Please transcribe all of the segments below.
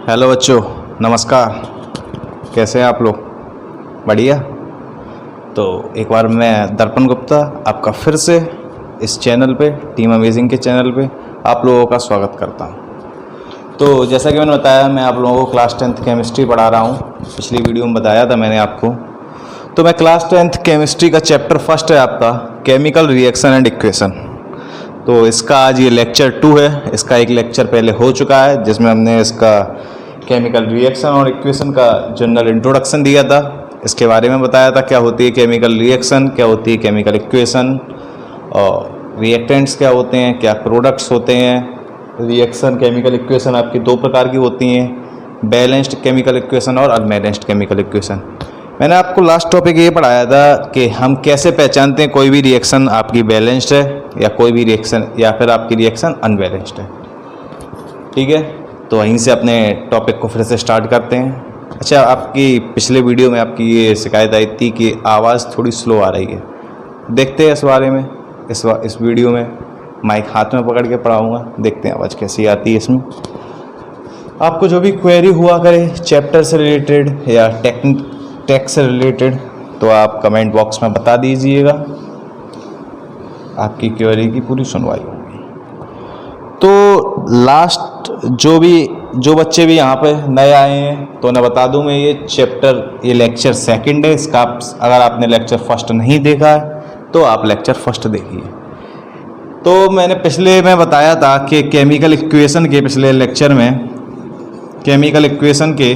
Hello बच्चों, नमस्कार। कैसे हैं आप लोग? बढ़िया। तो एक बार मैं दर्पण गुप्ता आपका फिर से इस चैनल पे, टीम अमेजिंग के चैनल पे आप लोगों का स्वागत करता हूं। तो जैसा कि मैंने बताया, मैं आप लोगों को क्लास 10th केमिस्ट्री पढ़ा रहा हूं। पिछली वीडियो में बताया था मैंने आपको। तो मैं क्लास 10th केमिस्ट्री का चैप्टर फर्स्ट है आपका, केमिकल रिएक्शन एंड इक्वेशन। तो इसका आज ये लेक्चर 2 है। इसका एक लेक्चर पहले हो चुका है जिसमें हमने इसका केमिकल रिएक्शन और इक्वेशन का जनरल इंट्रोडक्शन दिया था। इसके बारे में बताया था क्या होती है केमिकल रिएक्शन, क्या होती है केमिकल इक्वेशन, और रिएक्टेंट्स क्या होते हैं, क्या प्रोडक्ट्स होते हैं। रिएक्शन केमिकल इक्वेशन आपकी दो प्रकार की होती हैं, बैलेंस्ड केमिकल इक्वेशन और अनबैलेंस्ड केमिकल इक्वेशन। मैंने आपको लास्ट टॉपिक ये पढ़ाया था कि हम कैसे पहचानते हैं कोई भी रिएक्शन आपकी बैलेंस्ड है या कोई भी रिएक्शन या फिर आपकी रिएक्शन अनबैलेंस्ड है। ठीक है, तो वहीं से अपने टॉपिक को फिर से स्टार्ट करते हैं। अच्छा, आपकी पिछले वीडियो में आपकी ये शिकायत आई थी कि आवाज़ थोड़ी स्लो आ रही है। देखते हैं इस बारे में। इस वीडियो में माइक हाथ में पकड़ के पढ़ाऊँगा, देखते हैं आवाज़ कैसी आती है इसमें। आपको जो भी क्वेरी हुआ करे चैप्टर से रिलेटेड या टेक्स्ट से रिलेटेड, तो आप कमेंट बॉक्स में बता दीजिएगा, आपकी क्वेरी की पूरी सुनवाई होगी। तो लास्ट जो बच्चे भी यहाँ पे नए आए हैं तो उन्हें बता दूँ मैं, ये लेक्चर सेकंड है इसका। अगर आपने लेक्चर फर्स्ट नहीं देखा है तो आप लेक्चर फर्स्ट देखिए। तो मैंने पिछले में बताया था कि केमिकल इक्वेशन के पिछले लेक्चर में केमिकल इक्वेशन के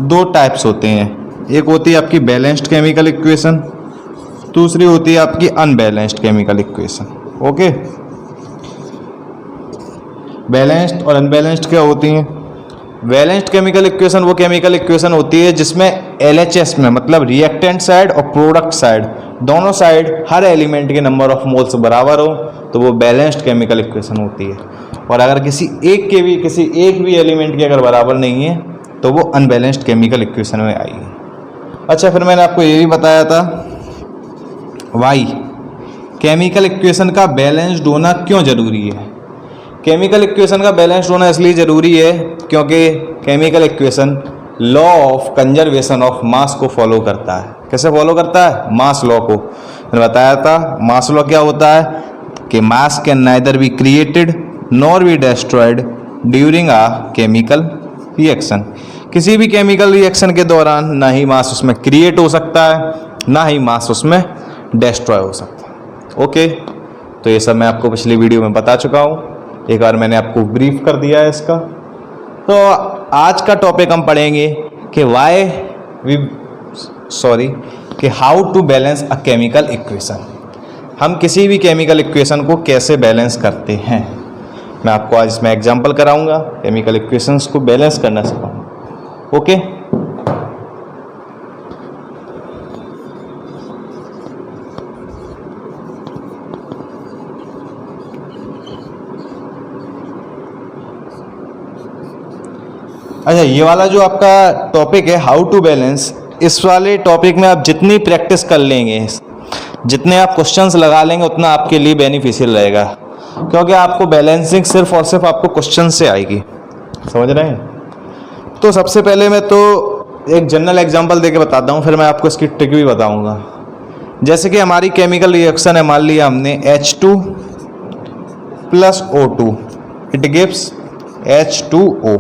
दो टाइप्स होते हैं। एक होती है आपकी बैलेंस्ड केमिकल इक्वेशन, दूसरी होती है आपकी unbalanced chemical equation. Okay, balanced और अनबैलेंस्ड क्या होती हैं? बैलेंस्ड केमिकल इक्वेशन वो केमिकल इक्वेशन होती है जिसमें LHS में, मतलब रिएक्टेंट साइड और प्रोडक्ट साइड, दोनों साइड हर एलिमेंट के नंबर ऑफ मोल्स बराबर हो तो वो बैलेंस्ड केमिकल इक्वेशन होती है। और अगर किसी एक भी एलिमेंट की अगर बराबर नहीं है तो वो अनबैलेंस्ड केमिकल इक्वेशन में आएगी। अच्छा, फिर मैंने आपको ये भी बताया था वाई केमिकल इक्वेशन का बैलेंस्ड होना क्यों जरूरी है। केमिकल इक्वेशन का बैलेंस्ड होना इसलिए ज़रूरी है क्योंकि chemical equation law of conservation of mass को फॉलो करता है। कैसे फॉलो करता है? मास लॉ को। मैंने बताया था मास लॉ क्या होता है कि मास can neither be created nor be destroyed during a chemical reaction. किसी भी केमिकल रिएक्शन के दौरान ना ही मास उसमें क्रिएट हो सकता है, ना ही मास उसमें डिस्ट्रॉय हो सकता है। ओके, तो ये सब मैं आपको पिछली वीडियो में बता चुका हूँ। एक बार मैंने आपको ब्रीफ कर दिया है इसका। तो आज का टॉपिक हम पढ़ेंगे कि how to balance a chemical equation. हम किसी भी केमिकल इक्वेशन को कैसे बैलेंस करते हैं, मैं आपको आज इसमें एग्जांपल कराऊंगा, केमिकल इक्वेशंस को बैलेंस करना सिखाऊंगा। ओके, अच्छा, ये वाला जो आपका टॉपिक है हाउ टू बैलेंस, इस वाले टॉपिक में आप जितनी प्रैक्टिस कर लेंगे, जितने आप क्वेश्चंस लगा लेंगे, उतना आपके लिए बेनिफिशियल रहेगा, क्योंकि आपको बैलेंसिंग सिर्फ और सिर्फ आपको क्वेश्चन से आएगी। समझ रहे हैं? तो सबसे पहले मैं तो एक जनरल एग्जांपल देके बताता हूँ, फिर मैं आपको इसकी ट्रिक भी बताऊँगा। जैसे कि हमारी केमिकल रिएक्शन है, मान लिया हमने H2 + O2, it gives H2O।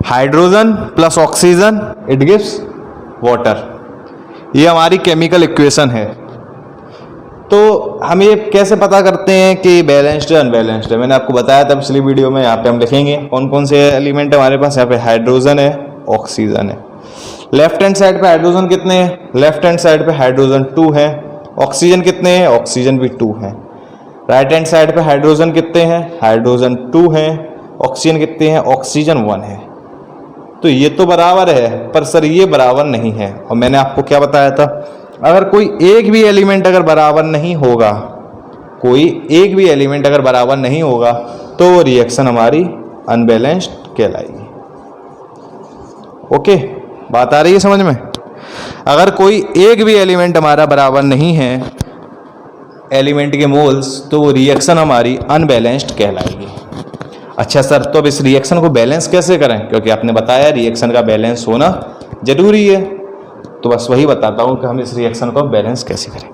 Hydrogen + oxygen, it gives water. ये हमारी केमिकल इक्वेशन है। तो हम ये कैसे पता करते हैं कि बैलेंस्ड है अनबैलेंस्ड है? मैंने आपको बताया था पिछली वीडियो में। यहाँ पे हम लिखेंगे कौन कौन से एलिमेंट है हमारे पास। यहाँ पे हाइड्रोजन है, ऑक्सीजन है। लेफ्ट हैंड साइड पे हाइड्रोजन कितने हैं? लेफ्ट हैंड साइड पे हाइड्रोजन 2 है। ऑक्सीजन कितने हैं? ऑक्सीजन भी 2 है। राइट हैंड साइड पे हाइड्रोजन कितने हैं? हाइड्रोजन 2 है। ऑक्सीजन कितने हैं? ऑक्सीजन 1 है। तो ये तो बराबर है, पर सर ये बराबर नहीं है। और मैंने आपको क्या बताया था, अगर कोई एक भी एलिमेंट अगर बराबर नहीं होगा, तो वो रिएक्शन हमारी अनबैलेंस्ड कहलाएगी। ओके, बात आ रही है समझ में? अगर कोई एक भी एलिमेंट हमारा बराबर नहीं है एलिमेंट के मोल्स, तो वो रिएक्शन हमारी अनबैलेंस्ड कहलाएगी। अच्छा सर, तो अब इस रिएक्शन को बैलेंस कैसे करें, क्योंकि आपने बताया रिएक्शन का बैलेंस होना जरूरी है, तो बस वही बताता हूँ कि हम इस रिएक्शन को बैलेंस कैसे करें।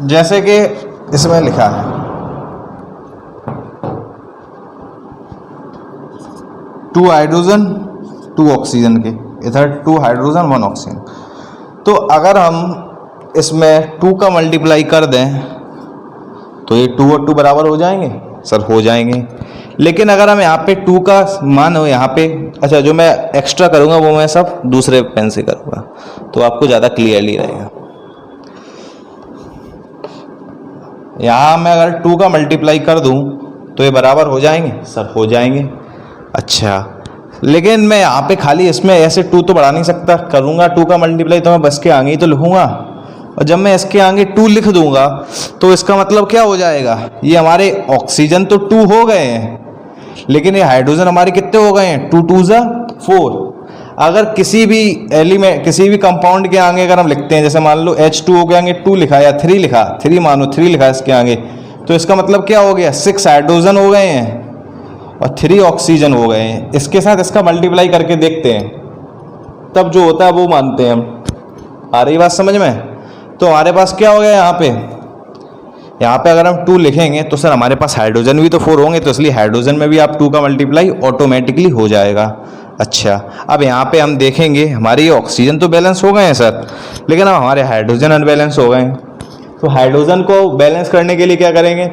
जैसे कि इसमें लिखा है 2 हाइड्रोजन 2 ऑक्सीजन के, इधर 2 हाइड्रोजन 1 ऑक्सीजन। तो अगर हम इसमें 2 का मल्टीप्लाई कर दें तो ये 2 और 2 बराबर हो जाएंगे सर, हो जाएंगे। लेकिन अगर हम यहाँ पे 2 का मान हो यहाँ पे, अच्छा जो मैं एक्स्ट्रा करूँगा वो मैं सब दूसरे पेन से करूँगा तो आपको ज़्यादा क्लियरली रहेगा। यहाँ मैं अगर 2 का मल्टीप्लाई कर दूँ तो ये बराबर हो जाएंगे सर, हो जाएंगे। अच्छा, लेकिन मैं यहाँ पे खाली इसमें ऐसे 2 तो बढ़ा नहीं सकता, करूँगा 2 का मल्टीप्लाई तो मैं बस के आगे ही तो लिखूँगा, और जब मैं इसके आगे 2 लिख दूंगा तो इसका मतलब क्या हो जाएगा, ये हमारे ऑक्सीजन तो 2 हो गए हैं, लेकिन ये हाइड्रोजन हमारे कितने हो गए हैं, 2 2 जा 4। अगर किसी भी एलिमेंट किसी भी कंपाउंड के आगे अगर हम लिखते हैं, जैसे मान लो H2O के आगे 2 लिखा या 3 लिखा, 3 मानो 3 लिखा इसके आगे, तो इसका मतलब क्या हो गया, 6 हाइड्रोजन हो गए हैं और 3 ऑक्सीजन हो गए हैं। इसके साथ इसका मल्टीप्लाई करके देखते हैं, तब जो होता है वो मानते हैं हम। आ रही बात समझ में? तो हमारे पास क्या हो गया यहाँ पे अगर हम 2 लिखेंगे तो सर हमारे पास हाइड्रोजन भी तो 4 होंगे, तो इसलिए हाइड्रोजन में भी आप 2 का मल्टीप्लाई ऑटोमेटिकली हो जाएगा। अच्छा, अब यहाँ पे हम देखेंगे हमारे ये ऑक्सीजन तो बैलेंस हो गए हैं सर, लेकिन अब हमारे हाइड्रोजन अनबैलेंस हो गए हैं। तो हाइड्रोजन को बैलेंस करने के लिए क्या करेंगे,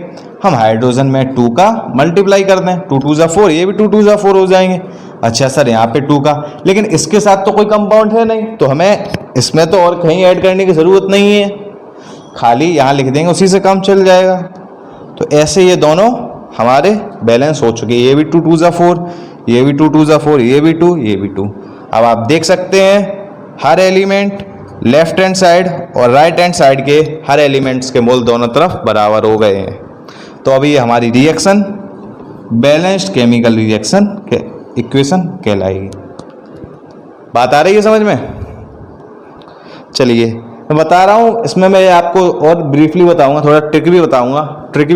हम हाइड्रोजन में 2 का मल्टीप्लाई कर दें, 2 2 जा 4, ये भी 2 2 जा 4 हो जाएंगे। अच्छा सर, यहाँ पे 2 का, लेकिन इसके साथ तो कोई कंपाउंड है नहीं, तो हमें इसमें तो और कहीं ऐड करने की ज़रूरत नहीं है, खाली यहाँ लिख देंगे, उसी से काम चल जाएगा। तो ऐसे ये दोनों हमारे बैलेंस हो चुके, ये भी 2 2 जा 4, ये भी 2 2 जा 4, ये भी 2, ये भी 2। अब आप देख सकते हैं हर एलिमेंट लेफ्ट हैंड साइड और राइट हैंड साइड के हर एलिमेंट्स के मोल दोनों तरफ बराबर हो गए हैं। तो अभी हमारी रिएक्शन बैलेंस्ड केमिकल रिएक्शन के इक्वेशन कहलाएगी। बात आ रही है समझ में? चलिए मैं बता रहा हूँ, इसमें मैं आपको और ब्रीफली बताऊंगा, थोड़ा ट्रिक भी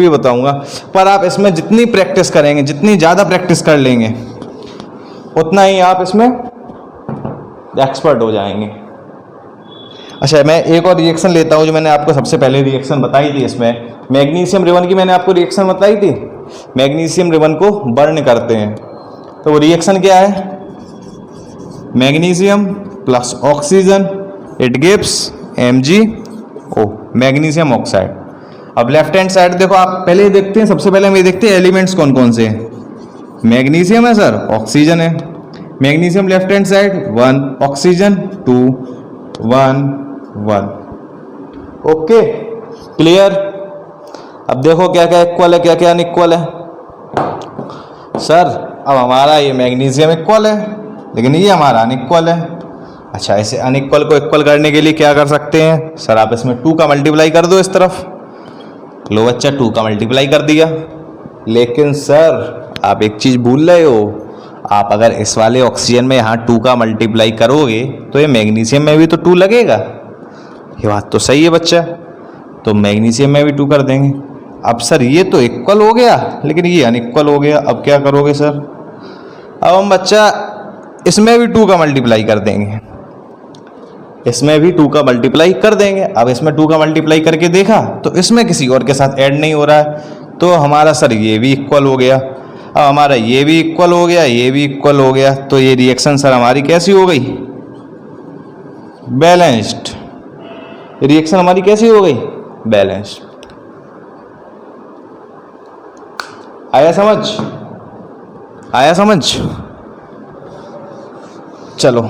बताऊंगा, पर आप इसमें जितनी प्रैक्टिस करेंगे, जितनी ज़्यादा प्रैक्टिस कर लेंगे, उतना ही आप इसमें एक्सपर्ट हो जाएंगे। अच्छा, मैं एक और रिएक्शन लेता हूँ जो मैंने आपको सबसे पहले रिएक्शन बताई थी, इसमें मैग्नीशियम रिबन की मैंने आपको रिएक्शन बताई थी। मैग्नीशियम रिबन को बर्न करते हैं, तो वो रिएक्शन क्या है, magnesium plus oxygen, it gives MgO, magnesium oxide. अब लेफ्ट हैंड साइड देखो, आप पहले ही देखते हैं, सबसे पहले हम ये देखते हैं एलिमेंट्स कौन कौन से हैं। मैग्नीशियम है सर, ऑक्सीजन है, magnesium left hand side 1, oxygen 2, 1 1। Okay, clear? अब देखो क्या क्या इक्वल है, क्या क्या अनइक्वल है। सर अब हमारा ये मैग्नीशियम इक्वल है, लेकिन ये हमारा अनइक्वल है। अच्छा, ऐसे अनइक्वल को इक्वल करने के लिए क्या कर सकते हैं सर, आप इसमें 2 का मल्टीप्लाई कर दो इस तरफ। लो बच्चा, 2 का मल्टीप्लाई कर दिया, लेकिन सर आप एक चीज़ भूल रहे हो, आप अगर इस वाले ऑक्सीजन में यहाँ 2 का मल्टीप्लाई करोगे तो ये मैग्नीशियम में भी तो 2 लगेगा। ये बात तो सही है बच्चा, तो मैग्नीशियम में भी 2 कर देंगे। अब सर ये तो इक्वल हो गया, लेकिन ये अनइक्वल हो गया, अब क्या करोगे सर? अब हम बच्चा इसमें भी 2 का मल्टीप्लाई कर देंगे, इसमें भी 2 का मल्टीप्लाई कर देंगे। अब इसमें 2 का मल्टीप्लाई करके देखा तो इसमें किसी और के साथ ऐड नहीं हो रहा है, तो हमारा सर ये भी इक्वल हो गया। अब हमारा ये भी इक्वल हो गया, ये भी इक्वल हो गया, तो ये रिएक्शन सर हमारी कैसी हो गई, बैलेंस्ड। रिएक्शन हमारी कैसी हो गई, बैलेंस्ड। आया समझ? आया समझ? चलो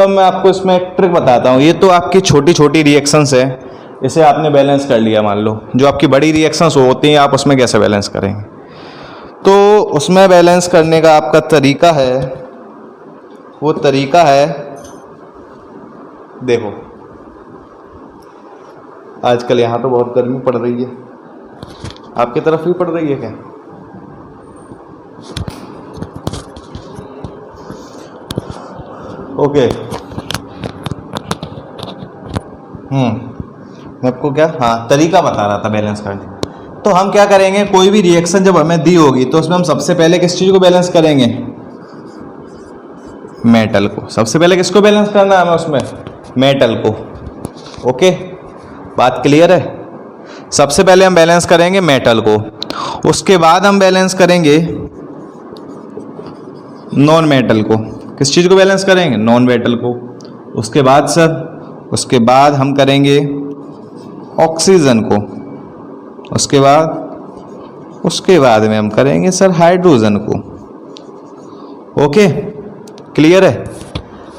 मैं आपको इसमें एक ट्रिक बताता हूँ। ये तो आपकी छोटी छोटी रिएक्शंस है, इसे आपने बैलेंस कर लिया। मान लो जो आपकी बड़ी रिएक्शंस होती हैं, आप उसमें कैसे बैलेंस करेंगे? तो उसमें बैलेंस करने का आपका तरीका है, वो तरीका है, देखो आजकल यहाँ तो बहुत गर्मी पड़ रही है, आपकी तरफ भी पड़ रही है क्या? ओके, मैं आपको क्या, हाँ, तरीका बता रहा था बैलेंस करने। तो हम क्या करेंगे, कोई भी रिएक्शन जब हमें दी होगी तो उसमें हम सबसे पहले किस चीज़ को बैलेंस करेंगे, मेटल को। सबसे पहले किसको बैलेंस करना है हमें उसमें, मेटल को। ओके, बात क्लियर है। सबसे पहले हम बैलेंस करेंगे मेटल को, उसके बाद हम बैलेंस करेंगे नॉन मेटल को। किस चीज़ को बैलेंस करेंगे, नॉन मेटल को। उसके बाद सर, उसके बाद हम करेंगे ऑक्सीजन को। उसके बाद में हम करेंगे सर हाइड्रोजन को। ओके, क्लियर है।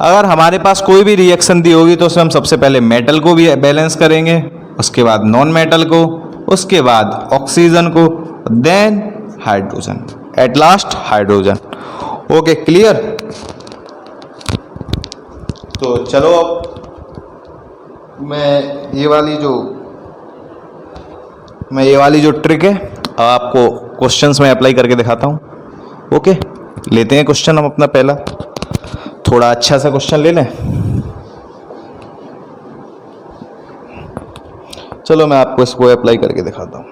अगर हमारे पास कोई भी रिएक्शन दी होगी तो उसमें हम सबसे पहले मेटल को भी बैलेंस करेंगे, उसके बाद नॉन मेटल को, उसके बाद ऑक्सीजन को, then hydrogen, at last hydrogen. Okay, clear. तो चलो अब मैं ये वाली जो ट्रिक है अब आपको क्वेश्चंस में अप्लाई करके दिखाता हूँ। ओके, लेते हैं क्वेश्चन हम अपना पहला, थोड़ा अच्छा सा क्वेश्चन ले लें। चलो मैं आपको इसको अप्लाई करके दिखाता हूँ।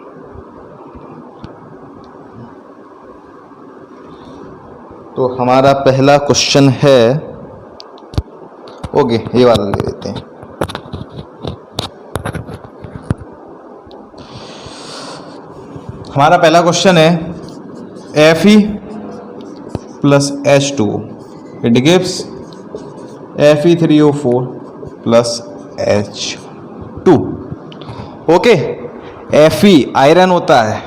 तो हमारा पहला क्वेश्चन है, ओके ये वाला ले लेते हैं। हमारा पहला क्वेश्चन है Fe plus H2O, it gives Fe3O4 plus H2। Okay, Fe iron होता है,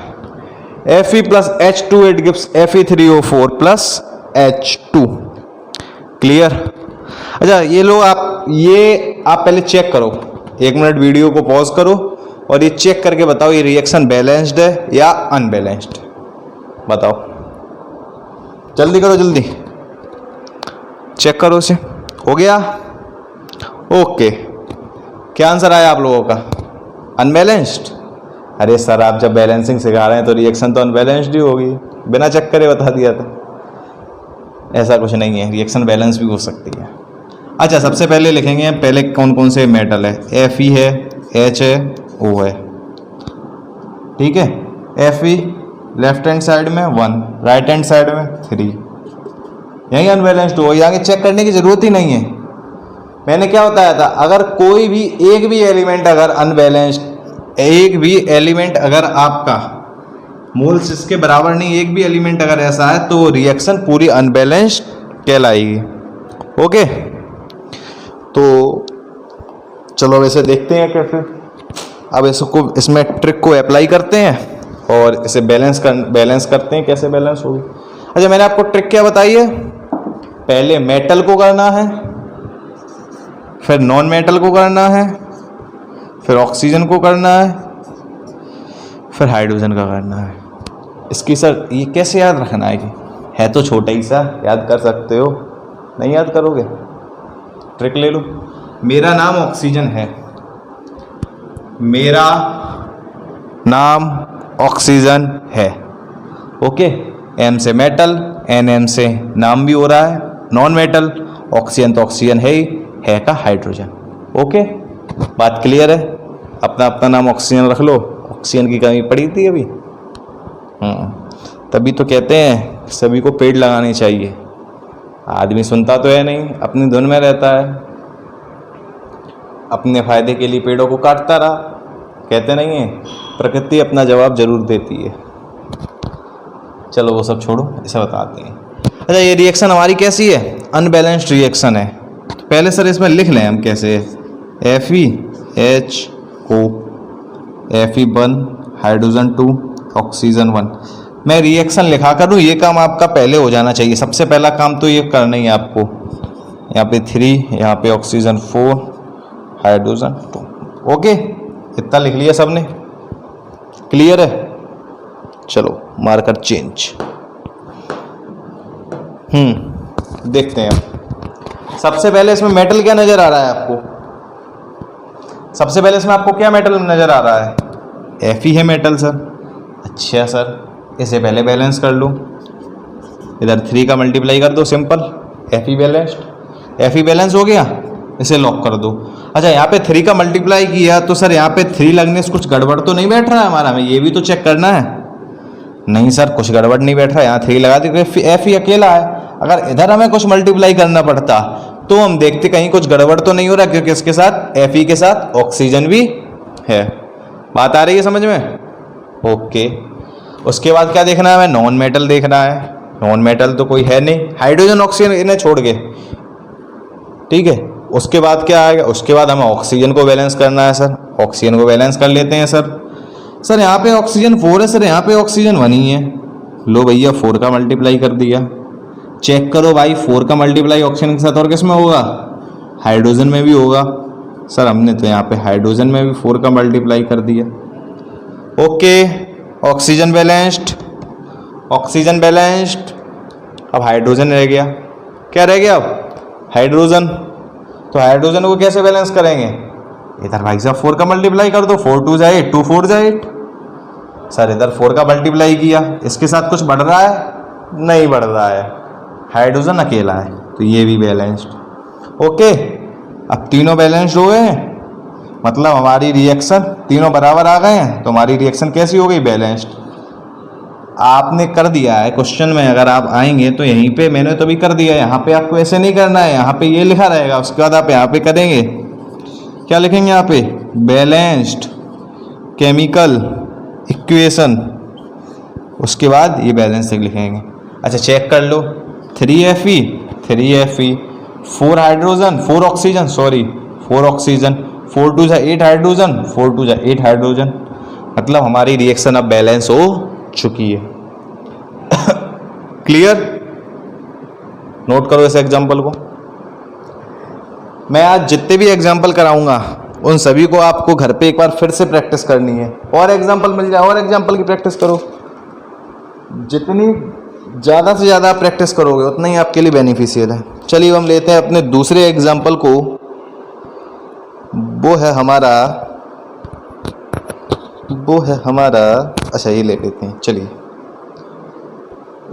Fe plus H2 it gives Fe3O4 plus H2। Clear. अच्छा ये लो आप, ये आप पहले चेक करो, 1 मिनट वीडियो को पॉज करो और ये चेक करके बताओ ये रिएक्शन बैलेंस्ड है या अनबैलेंस्ड, बताओ। जल्दी करो, जल्दी चेक करो इसे। हो गया, ओके। क्या आंसर आया आप लोगों का, अनबैलेंस्ड। अरे सर आप जब बैलेंसिंग सिखा रहे हैं तो रिएक्शन तो अनबैलेंस्ड ही होगी, बिना चेक करे बता दिया था। ऐसा कुछ नहीं है, रिएक्शन बैलेंस भी हो सकती है। अच्छा सबसे पहले लिखेंगे पहले कौन कौन से मेटल है, Fe है, H है, O है। ठीक है, Fe लेफ्ट हैंड साइड में 1, राइट हैंड साइड में 3, यही अनबैलेंस्ड हो, यहाँ चेक करने की जरूरत ही नहीं है। मैंने क्या बताया था, अगर कोई भी एक भी एलिमेंट अगर अनबैलेंस्ड, एक भी एलिमेंट अगर आपका मोल्स इसके बराबर नहीं, एक भी एलिमेंट अगर ऐसा है तो रिएक्शन पूरी अनबैलेंस्ड कहलाएगी। ओके, तो चलो वैसे देखते हैं कैसे। अब इसको, इसमें ट्रिक को अप्लाई करते हैं और इसे बैलेंस करते हैं, कैसे बैलेंस होगी। अच्छा मैंने आपको ट्रिक क्या बताई है, पहले मेटल को करना है, फिर नॉन मेटल को करना है, फिर ऑक्सीजन को करना है, फिर हाइड्रोजन का करना है। इसकी सर ये कैसे याद रखना है तो छोटा ही सा, याद कर सकते हो, नहीं याद करोगे ट्रिक ले लो। मेरा नाम ऑक्सीजन है, मेरा नाम ऑक्सीजन है। ओके, M से मेटल, NM से नाम भी हो रहा है, नॉन मेटल, ऑक्सीजन तो ऑक्सीजन है का हाइड्रोजन। ओके, बात क्लियर है। अपना अपना नाम ऑक्सीजन रख लो, ऑक्सीजन की कमी पड़ी थी अभी। तभी तो कहते हैं सभी को पेड़ लगाने चाहिए। आदमी सुनता तो है नहीं, अपनी धुन में रहता है, अपने फायदे के लिए पेड़ों को काटता रहा। कहते नहीं है, प्रकृति अपना जवाब जरूर देती है। चलो वो सब छोड़ो, ऐसा बताते हैं। अच्छा ये रिएक्शन हमारी कैसी है, अनबैलेंस्ड रिएक्शन है। तो पहले सर इसमें लिख लें हम कैसे, FeHO, Fe1, हाइड्रोजन 2, ऑक्सीजन 1। मैं रिएक्शन लिखा करूँ, ये काम आपका पहले हो जाना चाहिए। सबसे पहला काम तो ये करना ही है आपको। यहाँ पे 3, यहाँ पे ऑक्सीजन 4, हाइड्रोजन 2। ओके, इतना लिख लिया सबने, क्लियर है। चलो मार्कर चेंज। देखते हैं अब। सबसे पहले इसमें मेटल क्या नजर आ रहा है आपको, सबसे पहले इसमें आपको क्या मेटल नजर आ रहा है, Fe है मेटल सर। अच्छा सर इसे पहले बैलेंस कर लो, इधर 3 का मल्टीप्लाई कर दो, simple, Fe balanced. Fe balance हो गया, इसे लॉक कर दो। अच्छा यहाँ पे 3 का मल्टीप्लाई किया तो सर यहाँ पे 3 लगने से कुछ गड़बड़ तो नहीं बैठ रहा है हमारा, हमें ये भी तो चेक करना है। नहीं सर कुछ गड़बड़ नहीं बैठ रहा, यहाँ 3 लगा दी, एफ ही अकेला है। अगर इधर हमें कुछ मल्टीप्लाई करना पड़ता तो हम देखते कहीं कुछ गड़बड़ तो नहीं हो रहा, क्योंकि इसके साथ एफ ई के साथ ऑक्सीजन भी है। बात आ रही है समझ में? ओके। उसके बाद क्या देखना है हमें? नॉन मेटल देखना है। नॉन मेटल तो कोई है नहीं, हाइड्रोजन ऑक्सीजन इन्हें छोड़ के, ठीक है। उसके बाद क्या आएगा? उसके बाद हमें ऑक्सीजन को बैलेंस करना है सर। ऑक्सीजन को बैलेंस कर लेते हैं सर। सर यहाँ पे ऑक्सीजन 4 है सर, यहाँ पे ऑक्सीजन 1 ही है। लो भैया 4 का मल्टीप्लाई कर दिया। चेक करो भाई 4 का मल्टीप्लाई ऑक्सीजन के साथ और किस में होगा? हाइड्रोजन में भी होगा। सर हमने तो यहाँ पे हाइड्रोजन में भी 4 का मल्टीप्लाई कर दिया। Okay, oxygen balanced, oxygen balanced. अब हाइड्रोजन रह गया। क्या रह गया अब? हाइड्रोजन। तो हाइड्रोजन को कैसे बैलेंस करेंगे? इधर भाई साहब 4 का मल्टीप्लाई कर दो, 4 2 जाए 8, 2 4 जाए 8। सर इधर 4 का मल्टीप्लाई किया, इसके साथ कुछ बढ़ रहा है? नहीं बढ़ रहा है, हाइड्रोजन अकेला है, तो ये भी बैलेंस्ड। ओके, अब तीनों बैलेंस्ड हो गए हैं, मतलब हमारी रिएक्शन तीनों बराबर आ गए हैं, तो हमारी रिएक्शन कैसी हो गई? बैलेंस्ड। आपने कर दिया है क्वेश्चन में, अगर आप आएंगे तो यहीं पे मैंने तो भी कर दिया है, यहाँ पे आपको ऐसे नहीं करना है, यहाँ पे ये लिखा रहेगा, उसके बाद आप यहाँ पे करेंगे, क्या लिखेंगे यहाँ पे? बैलेंस्ड केमिकल इक्वेशन, उसके बाद ये बैलेंस लिखेंगे। अच्छा चेक कर लो, 3Fe 4 hydrogen 4 oxygen, sorry 4 oxygen, 4 2 जा 8 हाइड्रोजन, 4 2 जा 8 हाइड्रोजन, मतलब हमारी रिएक्शन अब बैलेंस हो चुकी है। क्लियर? नोट करो इस एग्जाम्पल को। मैं आज जितने भी एग्जाम्पल कराऊंगा उन सभी को आपको घर पे एक बार फिर से प्रैक्टिस करनी है, और एग्जाम्पल मिल जाए और एग्जाम्पल की प्रैक्टिस करो। जितनी ज़्यादा से ज़्यादा आप प्रैक्टिस करोगे उतना ही आपके लिए बेनिफिशियल है। चलिए हम लेते हैं अपने दूसरे एग्जाम्पल को, वो है हमारा अच्छा ये ले लेते हैं, चलिए।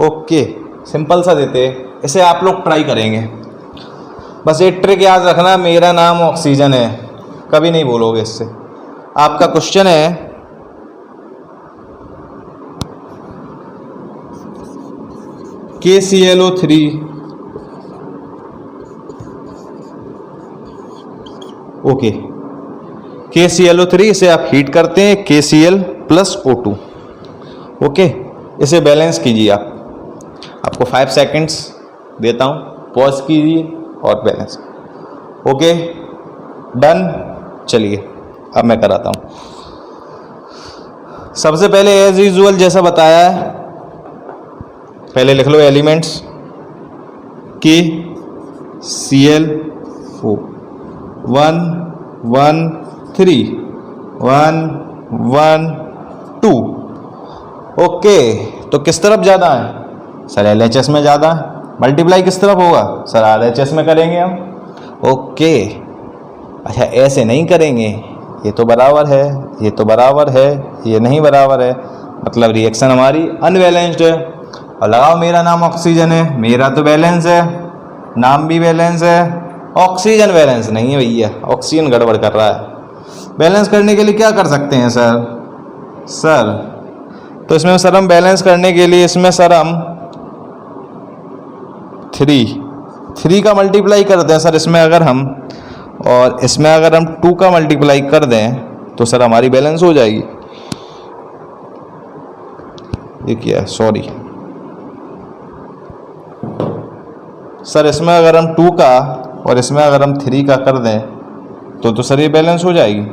ओके, सिंपल सा देते हैं, इसे आप लोग ट्राई करेंगे। बस एक ट्रिक याद रखना, मेरा नाम ऑक्सीजन है, कभी नहीं बोलोगे इससे। आपका क्वेश्चन है KClO3 ओके, KClO3 इसे आप हीट करते हैं KCl+O2। ओके, इसे बैलेंस कीजिए आप। आपको 5 सेकंड्स देता हूँ, पॉज कीजिए और बैलेंस। Okay done. चलिए अब मैं कराता हूँ। सबसे पहले एज यूजुअल जैसा बताया है, पहले लिख लो एलिमेंट्स KClO 1 1 3 1 1 2। ओके, तो किस तरफ ज़्यादा है? सर LHS में ज़्यादा है। मल्टीप्लाई किस तरफ होगा? सर RHS में करेंगे हम। ओके, अच्छा ऐसे नहीं करेंगे, ये तो बराबर है, ये तो बराबर है, ये नहीं बराबर है, मतलब रिएक्शन हमारी अनबैलेंस्ड है। और लगाओ मेरा नाम ऑक्सीजन है, मेरा तो बैलेंस है, नाम भी बैलेंस है, ऑक्सीजन बैलेंस नहीं है भैया, ऑक्सीजन गड़बड़ कर रहा है। बैलेंस करने के लिए क्या कर सकते हैं सर तो इसमें सर हम बैलेंस करने के लिए इसमें सर हम 3 का मल्टीप्लाई करते हैं सर इसमें अगर हम, और इसमें अगर हम 2 का मल्टीप्लाई कर दें तो सर हमारी बैलेंस हो जाएगी। ये क्या है, सॉरी सर, इसमें अगर हम 2 का और इसमें अगर हम 3 का कर दें तो सर ये बैलेंस हो जाएगी।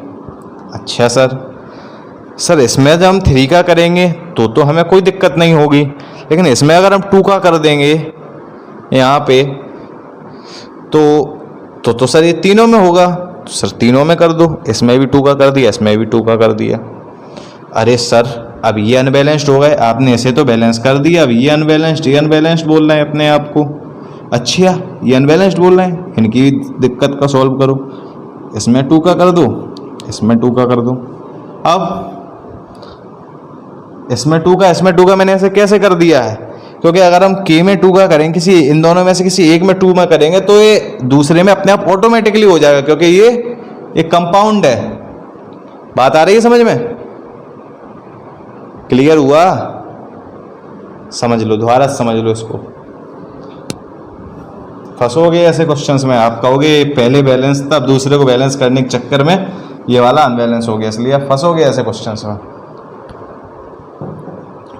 अच्छा सर इसमें जब हम 3 का करेंगे तो हमें कोई दिक्कत नहीं होगी, लेकिन इसमें अगर हम 2 का कर देंगे यहाँ पे तो सर ये तीनों में होगा, तो सर तीनों में कर दो, इसमें भी 2 का कर दिया, इसमें भी 2 का कर दिया। अरे सर अब ये अनबैलेंस्ड हो गए, आपने इसे तो बैलेंस कर दिया, अब ये अनबैलेंस्ड बोल रहे हैं अपने आप को। अच्छा ये अनबैलेंस्ड बोल रहे हैं, इनकी दिक्कत का सॉल्व करो, इसमें 2 का कर दो, इसमें 2 का कर दो। अब इसमें 2 का मैंने ऐसे कैसे कर दिया है, क्योंकि अगर हम K में 2 का करेंगे, किसी इन दोनों में से किसी एक में 2 में करेंगे तो ये दूसरे में अपने आप ऑटोमेटिकली हो जाएगा, क्योंकि ये एक कंपाउंड है। बात आ रही है समझ में? क्लियर हुआ? समझ लो, दोबारा समझ लो इसको। फंसोगे ऐसे क्वेश्चंस में, आप कहोगे पहले बैलेंस था, अब दूसरे को बैलेंस करने के चक्कर में ये वाला अनबैलेंस हो गया, इसलिए आप फंसोगे ऐसे क्वेश्चंस में।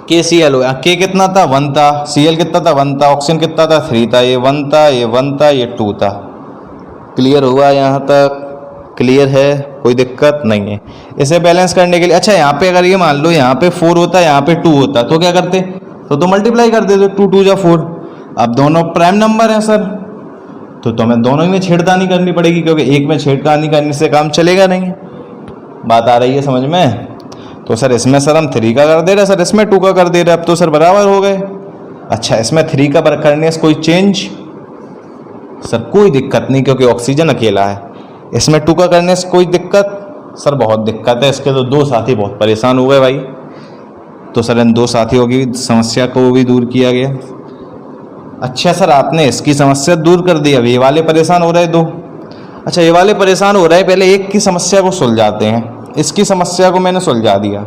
KCl हो गया, K कितना था 1 था, Cl कितना था 1 था, ऑक्सीजन कितना था 3 था, ये 1 था, ये 1 था, ये 2 था। क्लियर हुआ यहाँ तक? क्लियर है, कोई दिक्कत नहीं है इसे बैलेंस करने के लिए। अच्छा यहाँ पे अगर ये मान लो यहाँ पे 4 होता, यहाँ पे 2 होता, तो क्या करते? तो मल्टीप्लाई कर देते, 2 2 जा 4। अब दोनों प्राइम नंबर हैं सर, तो हमें दोनों में छेड़खानी करनी पड़ेगी, क्योंकि एक में छेड़खानी करने से काम चलेगा नहीं। बात आ रही है समझ में? तो सर इसमें सर हम 3 का कर दे रहे, सर इसमें 2 का कर दे रहे, अब तो सर बराबर हो गए। अच्छा इसमें 3 का करने से कोई चेंज? सर कोई दिक्कत नहीं, क्योंकि ऑक्सीजन अकेला है। इसमें 2 का करने से कोई दिक्कत? सर बहुत दिक्कत है, इसके तो 2 साथी बहुत परेशान हो गए भाई। तो सर इन 2 साथियों की समस्या को भी दूर किया गया। अच्छा सर आपने इसकी समस्या दूर कर दी, अब ये वाले परेशान हो रहे 2। अच्छा ये वाले परेशान हो रहे हैं, पहले एक की समस्या को सुलझाते हैं। इसकी समस्या को मैंने सुलझा दिया।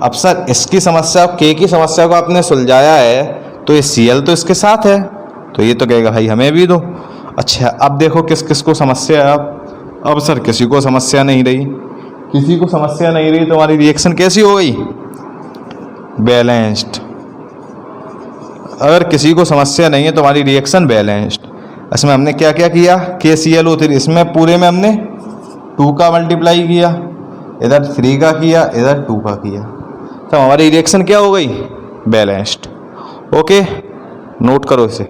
अब सर इसकी समस्या, K की समस्या को आपने सुलझाया है, तो ये Cl तो इसके साथ है, तो ये तो कहेगा भाई हमें भी दो। अच्छा अब देखो किस किस को समस्या है। अब सर किसी को समस्या नहीं रही, किसी को समस्या नहीं रही, तो हमारी रिएक्शन कैसी हो गई? बैलेंस्ड। अगर किसी को समस्या नहीं है तो हमारी रिएक्शन बैलेंस्ड। इसमें हमने क्या क्या किया? KClO3, इसमें पूरे में हमने 2 का मल्टीप्लाई किया, इधर 3 का किया, इधर 2 का किया, तो हमारी रिएक्शन क्या हो गई? बैलेंस्ड। ओके नोट करो इसे।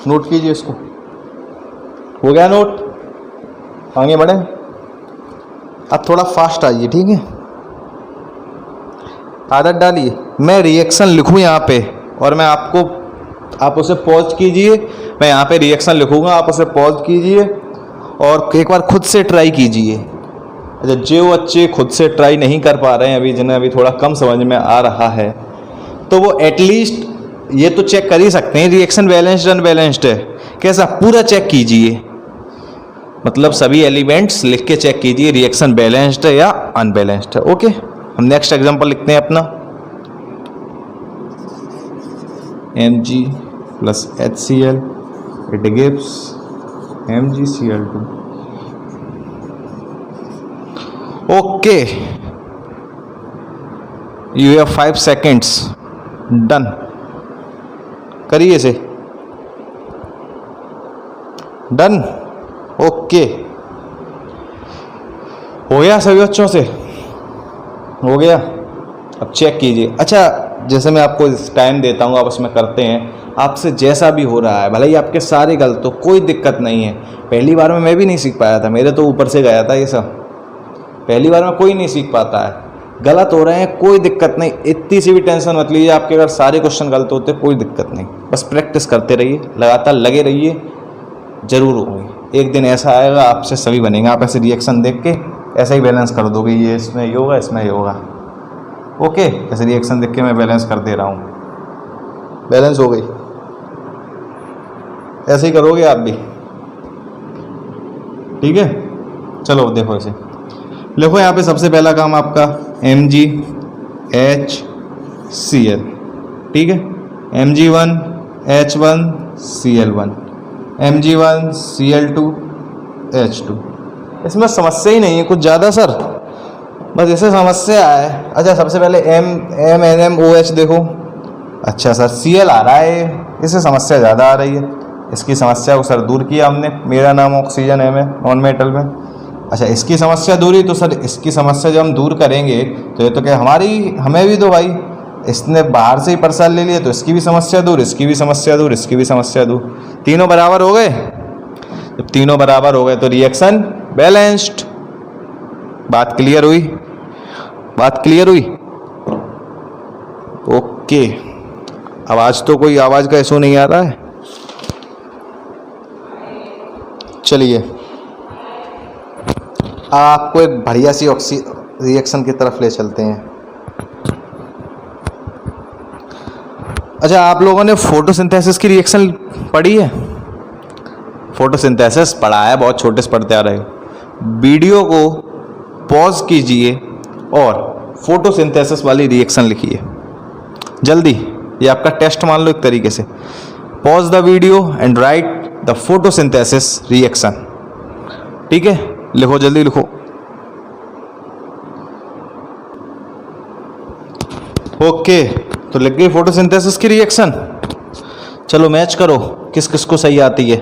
नोट कीजिए इसको। हो गया नोट? आगे बढ़े। अब थोड़ा फास्ट आइए, ठीक है? आदत डालिए। मैं रिएक्शन लिखूं यहाँ पे और मैं आप उसे पॉज कीजिए। मैं यहाँ पे रिएक्शन लिखूंगा, आप उसे पॉज कीजिए और एक बार खुद से ट्राई कीजिए। अच्छा जो बच्चे खुद से ट्राई नहीं कर पा रहे हैं अभी, जिन्हें अभी थोड़ा कम समझ में आ रहा है, तो वो एटलीस्ट ये तो चेक कर ही सकते हैं रिएक्शन बैलेंस्ड अनबैलेंस्ड है। कैसा? पूरा चेक कीजिए, मतलब सभी एलिमेंट्स लिख के चेक कीजिए रिएक्शन बैलेंस्ड है या अनबैलेंस्ड है। ओके हम नेक्स्ट एग्जांपल लिखते हैं अपना। Mg plus HCl it gives MgCl2। Okay you have 5 seconds। Done करिए इसे। डन। ओके हो गया सभी बच्चों से? हो गया। अब चेक कीजिए। अच्छा जैसे मैं आपको टाइम देता हूँ आप उसमें करते हैं, आपसे जैसा भी हो रहा है, भले ही आपके सारे गलत हो, कोई दिक्कत नहीं है। पहली बार में मैं भी नहीं सीख पाया था, मेरे तो ऊपर से गया था ये सब। पहली बार में कोई नहीं सीख पाता है, गलत हो रहे हैं कोई दिक्कत नहीं, इतनी सी भी टेंशन मत लीजिए। आपके अगर सारे क्वेश्चन गलत होते कोई दिक्कत नहीं, बस प्रैक्टिस करते रहिए, लगातार लगे रहिए, जरूर होगी। एक दिन ऐसा आएगा आपसे सभी बनेंगे। आप ऐसे रिएक्शन देख के ऐसा ही बैलेंस कर दोगे, ये इसमें ये होगा, इसमें ये होगा। ओके ऐसे रिएक्शन देख के मैं बैलेंस कर दे रहा हूँ, बैलेंस हो गई। ऐसे ही करोगे आप भी, ठीक है? चलो देखो इसे लिखो। यहाँ पे सबसे पहला काम आपका MgHCl, ठीक है? Mg1 H1 Cl1 Mg1 Cl2 H2। इसमें समस्या ही नहीं है कुछ ज़्यादा सर, बस ऐसे समस्या है। अच्छा सबसे पहले MnMOH देखो। अच्छा सर Cl आ रहा है, इससे समस्या ज़्यादा आ रही है। इसकी समस्या को सर दूर किया हमने, मेरा नाम ऑक्सीजन है में नॉन मेटल में। अच्छा इसकी समस्या दूरी, तो सर इसकी समस्या जब हम दूर करेंगे तो ये तो क्या हमें भी दो भाई, इसने बाहर से ही परसाल ले लिया तो इसकी भी समस्या दूर, इसकी भी समस्या दूर, इसकी भी समस्या दूर। तीनों बराबर हो गए। जब तीनों बराबर हो गए तो रिएक्शन बैलेंस्ड। बात क्लियर हुई? बात क्लियर हुई? ओके आवाज तो कोई आवाज का इशू नहीं आ रहा है? चलिए आपको एक बढ़िया सी रिएक्शन की तरफ ले चलते हैं। अच्छा, आप लोगों ने फोटोसिंथेसिस की रिएक्शन पढ़ी है? फोटोसिंथेसिस पढ़ा है, बहुत छोटे से पढ़ते आ रहे हो। वीडियो को पॉज कीजिए और फोटोसिंथेसिस वाली रिएक्शन लिखिए जल्दी। ये आपका टेस्ट मान लो एक तरीके से। Pause the video and right the photosynthesis reaction. ठीक है, लिखो जल्दी लिखो। ओके, तो लिख गई फोटोसिंथेसिस की रिएक्शन। चलो मैच करो किस किस को सही आती है।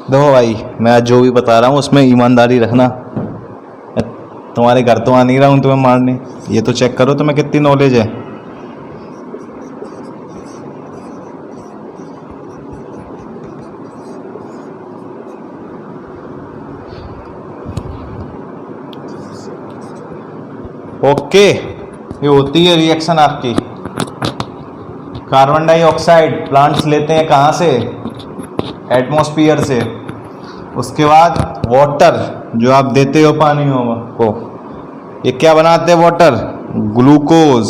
देखो भाई, मैं आज जो भी बता रहा हूँ उसमें ईमानदारी रखना। तुम्हारे घर तो आ नहीं रहा हूँ तुम्हें मारने। ये तो चेक करो तुम्हें कितनी नॉलेज है। ओके, ये होती है रिएक्शन आपकी। कार्बन डाइऑक्साइड प्लांट्स लेते हैं कहाँ से? एटमॉस्फेयर से। उसके बाद वाटर जो आप देते हो पानी को, ये क्या बनाते हैं? Water, glucose.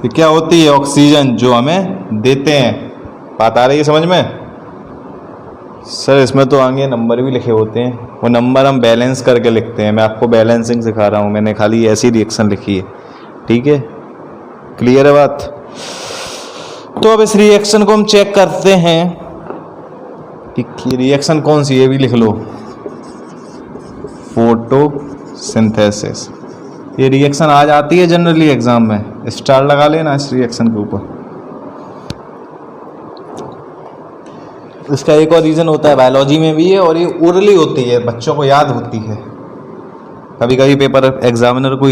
ये क्या होती है? ऑक्सीजन जो हमें देते हैं। बात आ रही है समझ में? सर इसमें तो आगे नंबर भी लिखे होते हैं, वो नंबर हम बैलेंस करके लिखते हैं। मैं आपको बैलेंसिंग सिखा रहा हूँ, मैंने खाली ऐसी रिएक्शन लिखी है। ठीक है, क्लियर है बात? तो अब इस रिएक्शन को हम चेक करते हैं कि रिएक्शन कौन सी है, भी लिख लो। फोटोसिंथेसिस। ये रिएक्शन आ जाती है जनरली एग्जाम में, स्टार लगा लेना इस रिएक्शन के ऊपर। इसका एक और रीज़न होता है, बायोलॉजी में भी है और ये ओरली होती है, बच्चों को याद होती है। कभी कभी पेपर एग्जामिनर को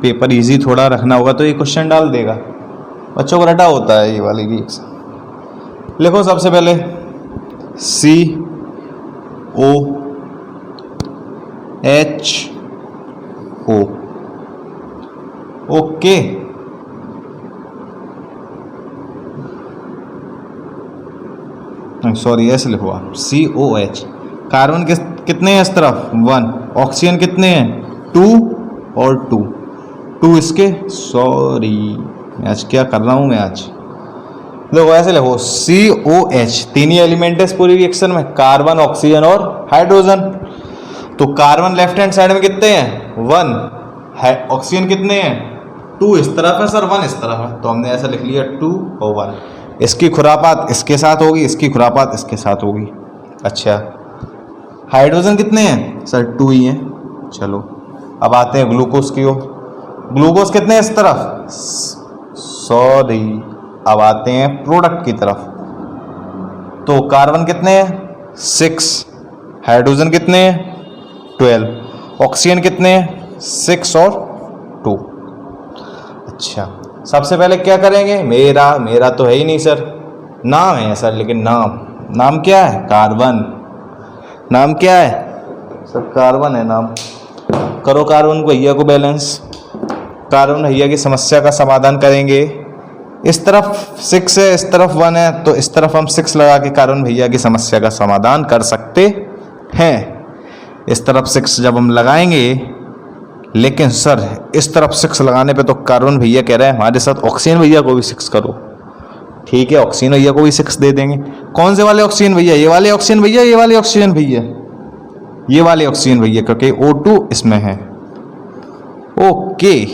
पेपर इजी थोड़ा रखना होगा तो ये क्वेश्चन डाल देगा, बच्चों को रटा होता है ये वाली रिएक्शन। लिखो सबसे पहले COHO। ओके, सॉरी ऐसे लिखो आप, COH। कार्बन कितने हैं इस तरफ? 1। ऑक्सीजन कितने हैं? 2 और 2 इसके। सॉरी मैं आज क्या कर रहा हूँ मैं आज। देखो ऐसे लिखो COH। तीन ही एलिमेंट है इस पूरी रिएक्शन में, कार्बन, ऑक्सीजन और हाइड्रोजन। तो कार्बन लेफ्ट हैंड साइड में कितने हैं? 1। ऑक्सीजन कितने हैं? 2 इस तरफ है सर, 1 इस तरफ है, तो हमने ऐसा लिख लिया 2 और 1। इसकी खुरापात इसके साथ होगी, इसकी खुरापात इसके साथ होगी। अच्छा, हाइड्रोजन कितने हैं सर? 2 ही हैं। चलो अब आते हैं ग्लूकोज की ओर। ग्लूकोज कितने हैं इस तरफ? सॉरी, अब आते हैं प्रोडक्ट की तरफ। तो कार्बन कितने हैं? 6। हाइड्रोजन कितने हैं? 12। ऑक्सीजन कितने हैं? 6 और 2। अच्छा, सबसे पहले क्या करेंगे? मेरा तो है ही नहीं सर, नाम है सर, लेकिन नाम क्या है? कार्बन। नाम क्या है सर? कार्बन है नाम। करो कार्बन को भैया को बैलेंस। कार्बन भैया की समस्या का समाधान करेंगे। इस तरफ 6 है, इस तरफ 1 है, तो इस तरफ हम 6 लगा के कार्बन भैया की समस्या का समाधान कर सकते हैं। इस तरफ 6 जब हम लगाएंगे, लेकिन सर इस तरफ 6 लगाने पे तो कार्बन भैया कह रहे हैं हमारे साथ ऑक्सीजन भैया को भी 6 करो। ठीक है, ऑक्सीजन भैया को भी 6 दे देंगे। कौन से वाले ऑक्सीजन भैया? ये वाले ऑक्सीजन भैया, ये वाले ऑक्सीजन भैया, ये वाले ऑक्सीजन भैया, क्योंकि O2 इसमें है। ओके,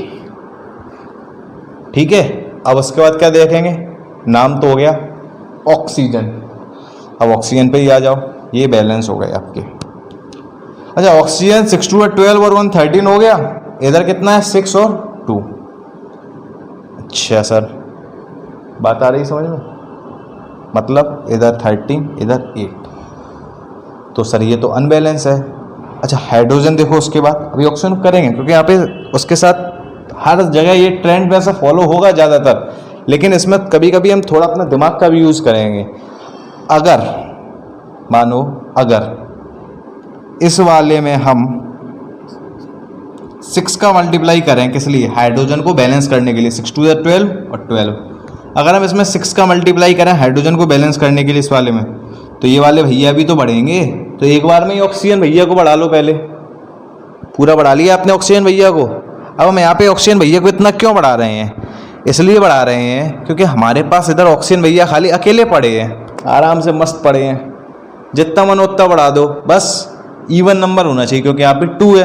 ठीक है। अब उसके बाद क्या देखेंगे? नाम तो हो गया ऑक्सीजन। अब ऑक्सीजन पे ही आ जाओ, ये बैलेंस हो गए आपके। अच्छा, ऑक्सीजन 6 2 है, 12 और 1 13 हो गया। इधर कितना है? 6 और 2। अच्छा सर, बात आ रही समझ में? मतलब इधर 13 इधर 8, तो सर ये तो अनबैलेंस है। अच्छा, हाइड्रोजन देखो उसके बाद। अभी ऑक्सीजन करेंगे क्योंकि यहाँ पे उसके साथ हर जगह ये ट्रेंड वैसा फॉलो होगा ज़्यादातर, लेकिन इसमें कभी कभी हम थोड़ा अपना दिमाग का भी यूज़ करेंगे। अगर मानो अगर इस वाले में हम 6 का मल्टीप्लाई करें, किस लिए? हाइड्रोजन को बैलेंस करने के लिए। 6 2 12 और 12। अगर हम इसमें 6 का मल्टीप्लाई करें हाइड्रोजन को बैलेंस करने के लिए इस वाले में, तो ये वाले भैया भी तो बढ़ेंगे। तो एक बार में ही ऑक्सीजन भैया को बढ़ा लो, पहले पूरा बढ़ा लिया आपने ऑक्सीजन भैया को। अब हम यहाँ पे ऑक्सीजन भैया को इतना क्यों बढ़ा रहे हैं? इसलिए बढ़ा रहे हैं क्योंकि हमारे पास इधर ऑक्सीजन भैया खाली अकेले पड़े हैं, आराम से मस्त पड़े हैं। जितना मन उतना बढ़ा दो, बस इवन नंबर होना चाहिए, क्योंकि यहाँ पे 2 है।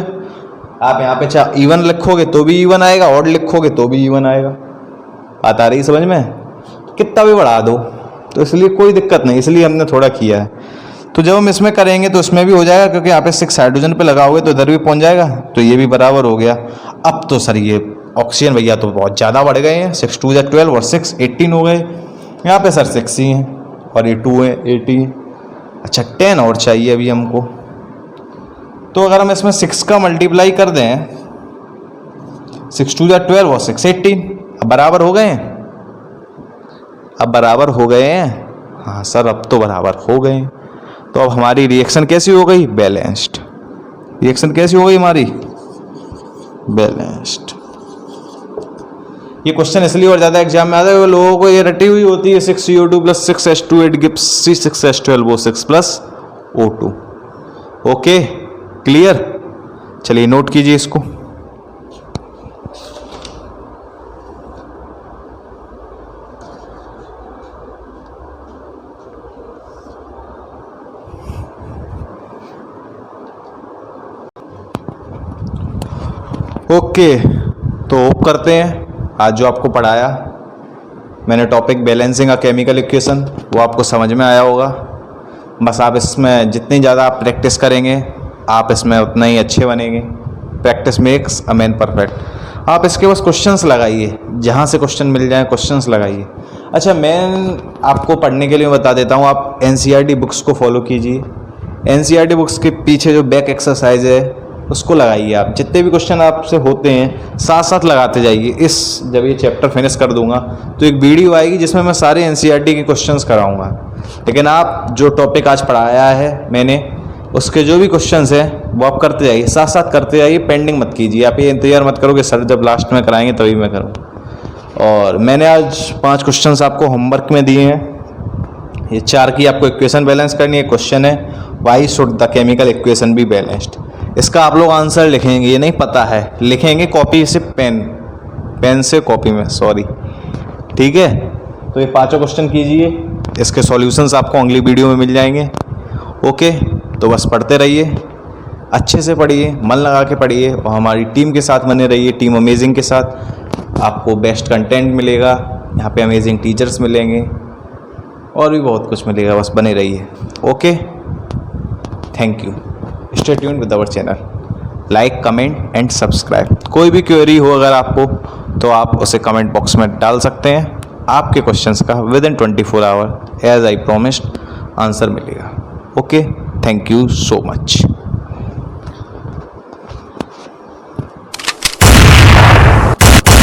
आप यहाँ पे चाहे इवन लिखोगे तो भी इवन आएगा, ऑड लिखोगे तो भी इवन आएगा। बात आ रही समझ में? कितना भी बढ़ा दो, तो इसलिए कोई दिक्कत नहीं, इसलिए हमने थोड़ा किया है। तो जब हम इसमें करेंगे तो इसमें भी हो जाएगा, क्योंकि यहाँ पे 6 हाइड्रोजन पे लगाओगे तो इधर भी पहुँच जाएगा, तो ये भी बराबर हो गया। अब तो सर ये ऑक्सीजन भैया तो बहुत ज़्यादा बढ़ गए हैं, 6 2 12 और 6 18 हो गए। यहाँ पे सर 6 ही हैं और ये 2 है 18। अच्छा 10 और चाहिए अभी हमको। तो अगर हम इसमें 6 का मल्टीप्लाई कर दें, 6 2 12 और 6 18, अब बराबर हो गए हैं। अब बराबर हो गए हैं, हाँ सर अब तो बराबर हो गए हैं। तो अब हमारी रिएक्शन कैसी हो गई? बैलेंस्ड। रिएक्शन कैसी हो गई हमारी? बैलेंस्ड। ये क्वेश्चन इसलिए और ज़्यादा एग्जाम में आता है, लोगों को ये रटी हुई होती है 6CO2 + 6H2 it gives C6H12 O6 + O2। Okay clear? चलिए नोट कीजिए इसको। ओके तो होप करते हैं आज जो आपको पढ़ाया मैंने टॉपिक बैलेंसिंग अ केमिकल इक्वेशन, वो आपको समझ में आया होगा। बस आप इसमें जितनी ज़्यादा आप प्रैक्टिस करेंगे आप इसमें उतना ही अच्छे बनेंगे। Practice makes a man perfect. आप इसके बस क्वेश्चंस लगाइए, जहाँ से क्वेश्चन मिल जाए क्वेश्चंस लगाइए। अच्छा मैं आपको पढ़ने के लिए बता देता हूँ, आप NCERT बुक्स को फॉलो कीजिए। NCERT बुक्स के पीछे जो बैक एक्सरसाइज है उसको लगाइए। आप जितने भी क्वेश्चन आपसे होते हैं साथ साथ लगाते जाइए। जब ये चैप्टर फिनिश कर दूंगा तो एक वीडियो आएगी जिसमें मैं सारे NCERT के क्वेश्चंस कराऊंगा। लेकिन आप जो टॉपिक आज पढ़ाया है मैंने, उसके जो भी क्वेश्चंस हैं वो आप करते जाइए, साथ साथ करते जाइए, पेंडिंग मत कीजिए। आप ये इंतजार मत करो कि सर जब लास्ट में कराएंगे तभी मैं करूँ। और मैंने आज 5 क्वेश्चंस आपको होमवर्क में दिए हैं। ये 4 की आपको इक्वेशन बैलेंस करनी है। क्वेश्चन है why should the chemical equation be balanced. इसका आप लोग आंसर लिखेंगे, ये नहीं पता है, लिखेंगे कॉपी से पेन से कॉपी में, सॉरी, ठीक है। तो ये 5 क्वेश्चन कीजिए, इसके सॉल्यूशंस आपको अगली वीडियो में मिल जाएंगे। ओके तो बस पढ़ते रहिए, अच्छे से पढ़िए, मन लगा के पढ़िए और हमारी टीम के साथ बने रहिए। टीम अमेजिंग के साथ आपको बेस्ट कंटेंट मिलेगा, यहाँ पे अमेजिंग टीचर्स मिलेंगे और भी बहुत कुछ मिलेगा, बस बने रहिए। Okay thank you. Stay tuned with our channel. Like comment and subscribe. कोई भी क्वेरी हो अगर आपको तो आप उसे कमेंट बॉक्स में डाल सकते हैं। आपके क्वेश्चंस का within 24 hour as I promised answer मिलेगा। Okay thank you so much.